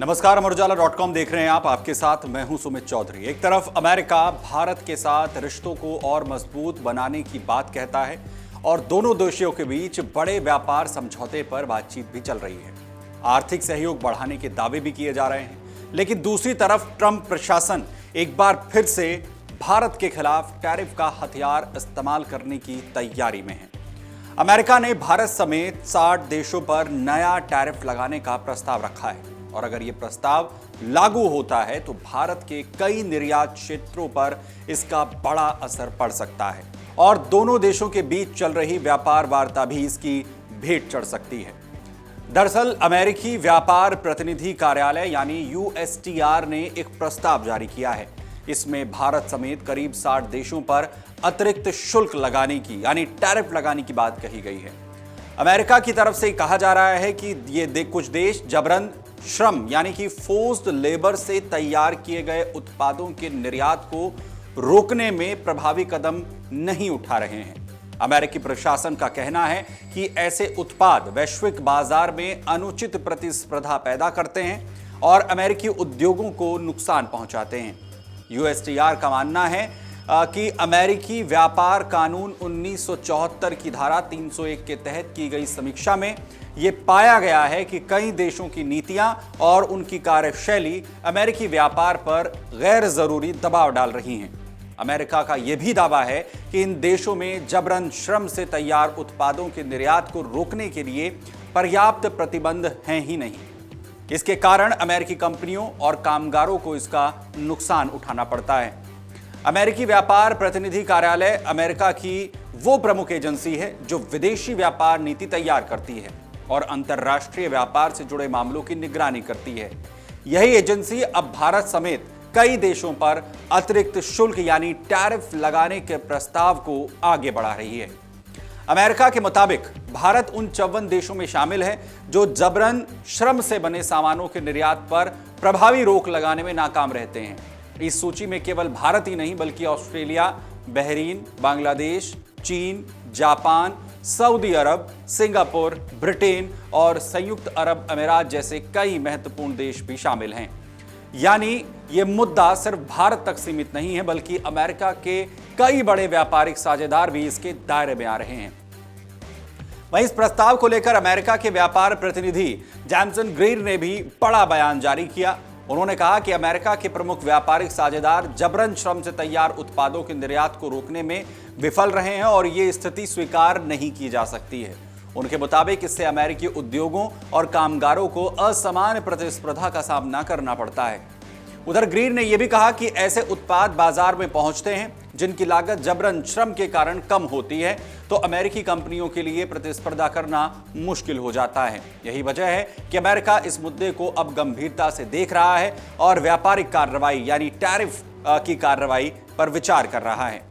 नमस्कार, अमर उजाला.com देख रहे हैं आप। आपके साथ मैं हूं सुमित चौधरी। एक तरफ अमेरिका भारत के साथ रिश्तों को और मजबूत बनाने की बात कहता है और दोनों देशों के बीच बड़े व्यापार समझौते पर बातचीत भी चल रही है। आर्थिक सहयोग बढ़ाने के दावे भी किए जा रहे हैं, लेकिन दूसरी तरफ ट्रंप प्रशासन एक बार फिर से भारत के खिलाफ टैरिफ का हथियार इस्तेमाल करने की तैयारी में है। अमेरिका ने भारत समेत 60 देशों पर नया टैरिफ लगाने का प्रस्ताव रखा है और अगर यह प्रस्ताव लागू होता है तो भारत के कई निर्यात क्षेत्रों पर इसका बड़ा असर पड़ सकता है और दोनों देशों के बीच चल रही व्यापार वार्ता भी इसकी भेंट चढ़ सकती है। दरअसल अमेरिकी व्यापार प्रतिनिधि कार्यालय यानी USTR ने एक प्रस्ताव जारी किया है। इसमें भारत समेत करीब 60 देशों पर अतिरिक्त शुल्क लगाने की यानी टैरिफ लगाने की बात कही गई है। अमेरिका की तरफ से कहा जा रहा है कि ये कुछ देश जबरन श्रम यानी कि फोर्स्ड लेबर से तैयार किए गए उत्पादों के निर्यात को रोकने में प्रभावी कदम नहीं उठा रहे हैं। अमेरिकी प्रशासन का कहना है कि ऐसे उत्पाद वैश्विक बाजार में अनुचित प्रतिस्पर्धा पैदा करते हैं और अमेरिकी उद्योगों को नुकसान पहुंचाते हैं। USTR का मानना है कि अमेरिकी व्यापार कानून 1974 की धारा 301 के तहत की गई समीक्षा में यह पाया गया है कि कई देशों की नीतियां और उनकी कार्यशैली अमेरिकी व्यापार पर गैर जरूरी दबाव डाल रही हैं। अमेरिका का यह भी दावा है कि इन देशों में जबरन श्रम से तैयार उत्पादों के निर्यात को रोकने के लिए पर्याप्त प्रतिबंध हैं ही नहीं। इसके कारण अमेरिकी कंपनियों और कामगारों को इसका नुकसान उठाना पड़ता है। अमेरिकी व्यापार प्रतिनिधि कार्यालय अमेरिका की वो प्रमुख एजेंसी है जो विदेशी व्यापार नीति तैयार करती है और अंतर्राष्ट्रीय व्यापार से जुड़े मामलों की निगरानी करती है। यही एजेंसी अब भारत समेत कई देशों पर अतिरिक्त शुल्क यानी टैरिफ लगाने के प्रस्ताव को आगे बढ़ा रही है। अमेरिका के मुताबिक भारत उन 54 देशों में शामिल है जो जबरन श्रम से बने सामानों के निर्यात पर प्रभावी रोक लगाने में नाकाम रहते हैं। इस सूची में केवल भारत ही नहीं बल्कि ऑस्ट्रेलिया, बहरीन, बांग्लादेश, चीन, जापान, सऊदी अरब, सिंगापुर, ब्रिटेन और संयुक्त अरब अमीरात जैसे कई महत्वपूर्ण देश भी शामिल हैं। यानी यह मुद्दा सिर्फ भारत तक सीमित नहीं है बल्कि अमेरिका के कई बड़े व्यापारिक साझेदार भी इसके दायरे में आ रहे हैं। वहीं इस प्रस्ताव को लेकर अमेरिका के व्यापार प्रतिनिधि जैमसन ग्रीर ने भी बड़ा बयान जारी किया। उन्होंने कहा कि अमेरिका के प्रमुख व्यापारिक साझेदार जबरन श्रम से तैयार उत्पादों के निर्यात को रोकने में विफल रहे हैं और ये स्थिति स्वीकार नहीं की जा सकती है। उनके मुताबिक इससे अमेरिकी उद्योगों और कामगारों को असमान प्रतिस्पर्धा का सामना करना पड़ता है। उधर ग्रीर ने यह भी कहा कि ऐसे उत्पाद बाजार में पहुंचते हैं जिनकी लागत जबरन श्रम के कारण कम होती है, तो अमेरिकी कंपनियों के लिए प्रतिस्पर्धा करना मुश्किल हो जाता है। यही वजह है कि अमेरिका इस मुद्दे को अब गंभीरता से देख रहा है और व्यापारिक कार्रवाई यानी टैरिफ की कार्रवाई पर विचार कर रहा है।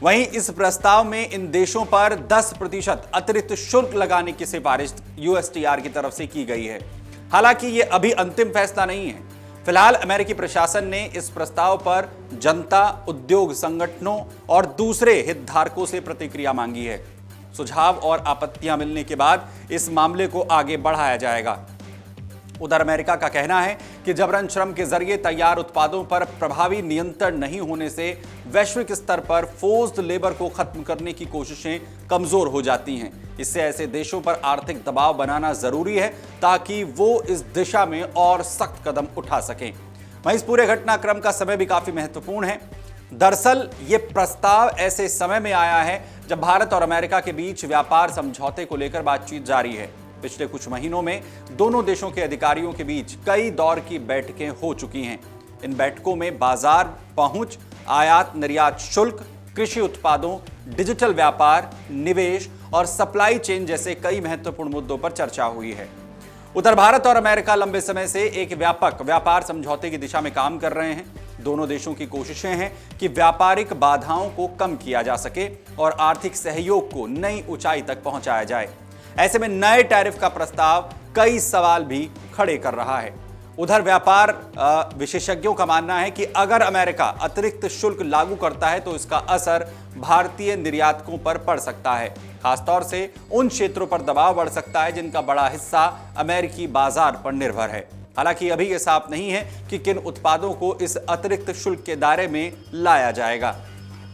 वहीं इस प्रस्ताव में इन देशों पर 10% अतिरिक्त शुल्क लगाने की सिफारिश USTR की तरफ से की गई है। हालांकि यह अभी अंतिम फैसला नहीं है। फिलहाल अमेरिकी प्रशासन ने इस प्रस्ताव पर जनता, उद्योग संगठनों और दूसरे हितधारकों से प्रतिक्रिया मांगी है। सुझाव और आपत्तियां मिलने के बाद इस मामले को आगे बढ़ाया जाएगा। उधर अमेरिका का कहना है कि जबरन श्रम के जरिए तैयार उत्पादों पर प्रभावी नियंत्रण नहीं होने से वैश्विक स्तर पर फोर्स्ड लेबर को खत्म करने की कोशिशें कमजोर हो जाती हैं। इससे ऐसे देशों पर आर्थिक दबाव बनाना जरूरी है ताकि वो इस दिशा में और सख्त कदम उठा सकें। वहीं इस पूरे घटनाक्रम का समय भी काफी महत्वपूर्ण है। दरअसल ये प्रस्ताव ऐसे समय में आया है जब भारत और अमेरिका के बीच व्यापार समझौते को लेकर बातचीत जारी है। पिछले कुछ महीनों में दोनों देशों के अधिकारियों के बीच कई दौर की बैठकें हो चुकी हैं। इन बैठकों में बाजार पहुंच, आयात निर्यात शुल्क, कृषि उत्पादों, डिजिटल व्यापार, निवेश और सप्लाई चेन जैसे कई महत्वपूर्ण मुद्दों पर चर्चा हुई है। उधर भारत और अमेरिका लंबे समय से एक व्यापक व्यापार समझौते की दिशा में काम कर रहे हैं। दोनों देशों की कोशिशें हैं कि व्यापारिक बाधाओं को कम किया जा सके और आर्थिक सहयोग को नई ऊंचाई तक पहुंचाया जाए। ऐसे में नए टैरिफ का प्रस्ताव कई सवाल भी खड़े कर रहा है। उधर व्यापार विशेषज्ञों का मानना है कि अगर अमेरिका अतिरिक्त शुल्क लागू करता है तो इसका असर भारतीय निर्यातकों पर पड़ सकता है। खासतौर से उन क्षेत्रों पर दबाव बढ़ सकता है जिनका बड़ा हिस्सा अमेरिकी बाजार पर निर्भर है। हालांकि अभी यह साफ नहीं है कि किन उत्पादों को इस अतिरिक्त शुल्क के दायरे में लाया जाएगा।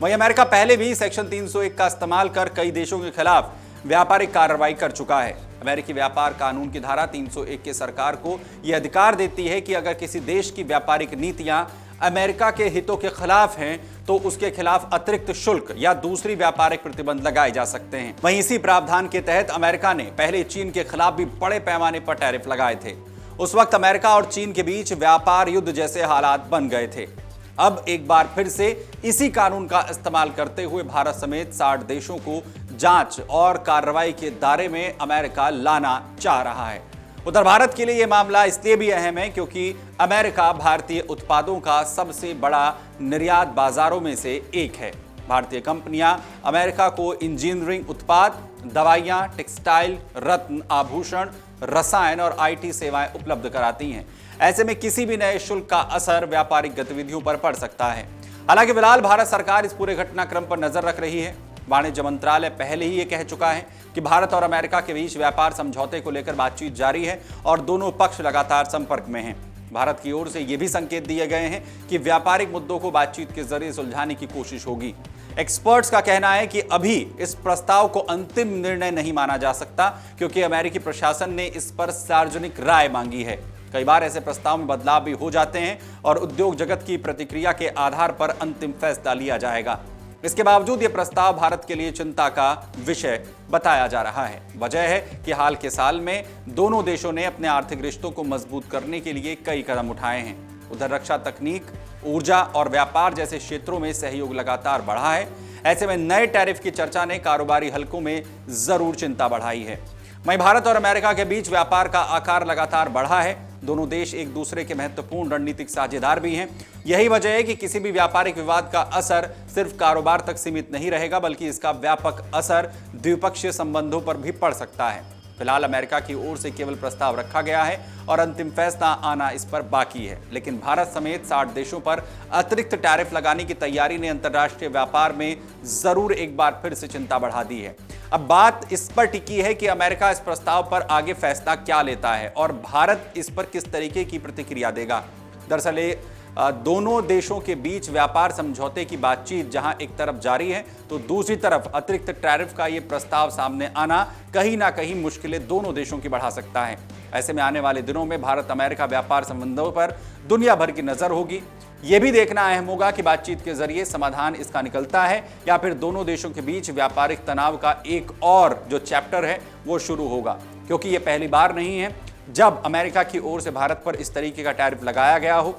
वहीं अमेरिका पहले भी सेक्शन 301 का इस्तेमाल कर कई देशों के खिलाफ व्यापारिक कार्रवाई कर चुका है। अमेरिकी व्यापार कानून की धारा 301 के सरकार को यह अधिकार देती है कि अगर किसी देश की व्यापारिक नीतियां अमेरिका के हितों के खिलाफ हैं तो उसके खिलाफ अतिरिक्त शुल्क या दूसरी व्यापारिक प्रतिबंध लगाए जा सकते हैं। वहीं इसी प्रावधान के तहत अमेरिका ने पहले चीन के खिलाफ भी बड़े पैमाने पर टैरिफ लगाए थे। उस वक्त अमेरिका और चीन के बीच व्यापार युद्ध जैसे हालात बन गए थे। अब एक बार फिर से इसी कानून का इस्तेमाल करते हुए भारत समेत 60 देशों को जांच और कार्रवाई के दायरे में अमेरिका लाना चाह रहा है। उधर भारत के लिए यह मामला इसलिए भी अहम है क्योंकि अमेरिका भारतीय उत्पादों का सबसे बड़ा निर्यात बाजारों में से एक है। भारतीय कंपनियां अमेरिका को इंजीनियरिंग उत्पाद, दवाइयां, टेक्सटाइल, रत्न, आभूषण, रसायन और आईटी सेवाएं उपलब्ध कराती हैं। ऐसे में किसी भी नए शुल्क का असर व्यापारिक गतिविधियों पर पड़ सकता है। हालांकि फिलहाल भारत सरकार इस पूरे घटनाक्रम पर नजर रख रही है। वाणिज्य मंत्रालय पहले ही ये कह चुका है कि भारत और अमेरिका के बीच व्यापार समझौते को लेकर बातचीत जारी है और दोनों पक्ष लगातार संपर्क में हैं। भारत की ओर से ये भी संकेत दिए गए हैं कि व्यापारिक मुद्दों को बातचीत के जरिए सुलझाने की कोशिश होगी। एक्सपर्ट्स का कहना है कि अभी इस प्रस्ताव को अंतिम निर्णय नहीं माना जा सकता क्योंकि अमेरिकी प्रशासन ने इस पर सार्वजनिक राय मांगी है। कई बार ऐसे प्रस्ताव में बदलाव भी हो जाते हैं और उद्योग जगत की प्रतिक्रिया के आधार पर अंतिम फैसला लिया जाएगा। इसके बावजूद यह प्रस्ताव भारत के लिए चिंता का विषय बताया जा रहा है। वजह है कि हाल के साल में दोनों देशों ने अपने आर्थिक रिश्तों को मजबूत करने के लिए कई कदम उठाए हैं। उधर रक्षा, तकनीक, ऊर्जा और व्यापार जैसे क्षेत्रों में सहयोग लगातार बढ़ा है। ऐसे में नए टैरिफ की चर्चा ने कारोबारी हलकों में जरूर चिंता बढ़ाई है। वहीं भारत और अमेरिका के बीच व्यापार का आकार लगातार बढ़ा है। दोनों देश एक दूसरे के महत्वपूर्ण रणनीतिक साझेदार भी हैं। यही वजह है कि किसी भी व्यापारिक विवाद का असर सिर्फ कारोबार तक सीमित नहीं रहेगा, बल्कि इसका व्यापक असर द्विपक्षीय संबंधों पर भी पड़ सकता है। फिलहाल अमेरिका की ओर से केवल प्रस्ताव रखा गया है और अंतिम फैसला आना इस पर बाकी है। लेकिन भारत समेत 60 देशों पर अतिरिक्त टैरिफ लगाने की तैयारी ने अंतर्राष्ट्रीय व्यापार में जरूर एक बार फिर से चिंता बढ़ा दी है। अब बात इस पर टिकी है कि अमेरिका इस प्रस्ताव पर आगे फैसला क्या लेता है और भारत इस पर किस तरीके की प्रतिक्रिया देगा। दरअसल दोनों देशों के बीच व्यापार समझौते की बातचीत जहां एक तरफ जारी है तो दूसरी तरफ अतिरिक्त टैरिफ का यह प्रस्ताव सामने आना कहीं ना कहीं मुश्किलें दोनों देशों की बढ़ा सकता है। ऐसे में आने वाले दिनों में भारत अमेरिका व्यापार संबंधों पर दुनिया भर की नजर होगी। यह भी देखना अहम होगा कि बातचीत के जरिए समाधान इसका निकलता है या फिर दोनों देशों के बीच व्यापारिक तनाव का एक और जो चैप्टर है वो शुरू होगा, क्योंकि यह पहली बार नहीं है जब अमेरिका की ओर से भारत पर इस तरीके का टैरिफ लगाया गया हो।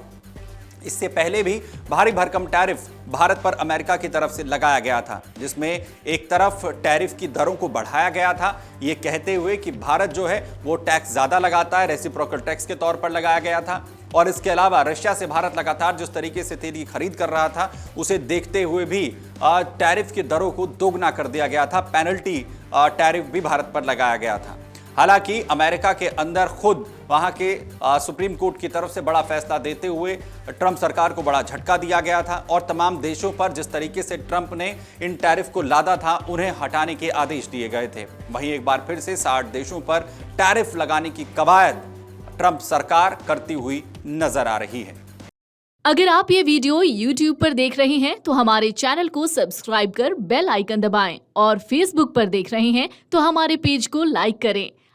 इससे पहले भी भारी भरकम टैरिफ भारत पर अमेरिका की तरफ से लगाया गया था, जिसमें एक तरफ टैरिफ की दरों को बढ़ाया गया था, ये कहते हुए कि भारत जो है वो टैक्स ज्यादा लगाता है, रेसिप्रोकल टैक्स के तौर पर लगाया गया था। और इसके अलावा रशिया से भारत लगातार जिस तरीके से तेल की खरीद कर रहा था उसे देखते हुए भी टैरिफ की दरों को दोगुना कर दिया गया था। पेनल्टी टैरिफ भी भारत पर लगाया गया था। हालांकि अमेरिका के अंदर खुद वहां के सुप्रीम कोर्ट की तरफ से बड़ा फैसला देते हुए ट्रंप सरकार को बड़ा झटका दिया गया था और तमाम देशों पर जिस तरीके से ट्रंप ने इन टैरिफ को लादा था उन्हें हटाने के आदेश दिए गए थे। वहीं एक बार फिर से 60 देशों पर टैरिफ लगाने की कवायद ट्रंप सरकार करती हुई नजर आ रही है। अगर आप ये वीडियो YouTube पर देख रहे हैं तो हमारे चैनल को सब्सक्राइब कर बेल आइकन दबाएं और Facebook पर देख रहे हैं तो हमारे पेज को लाइक करें।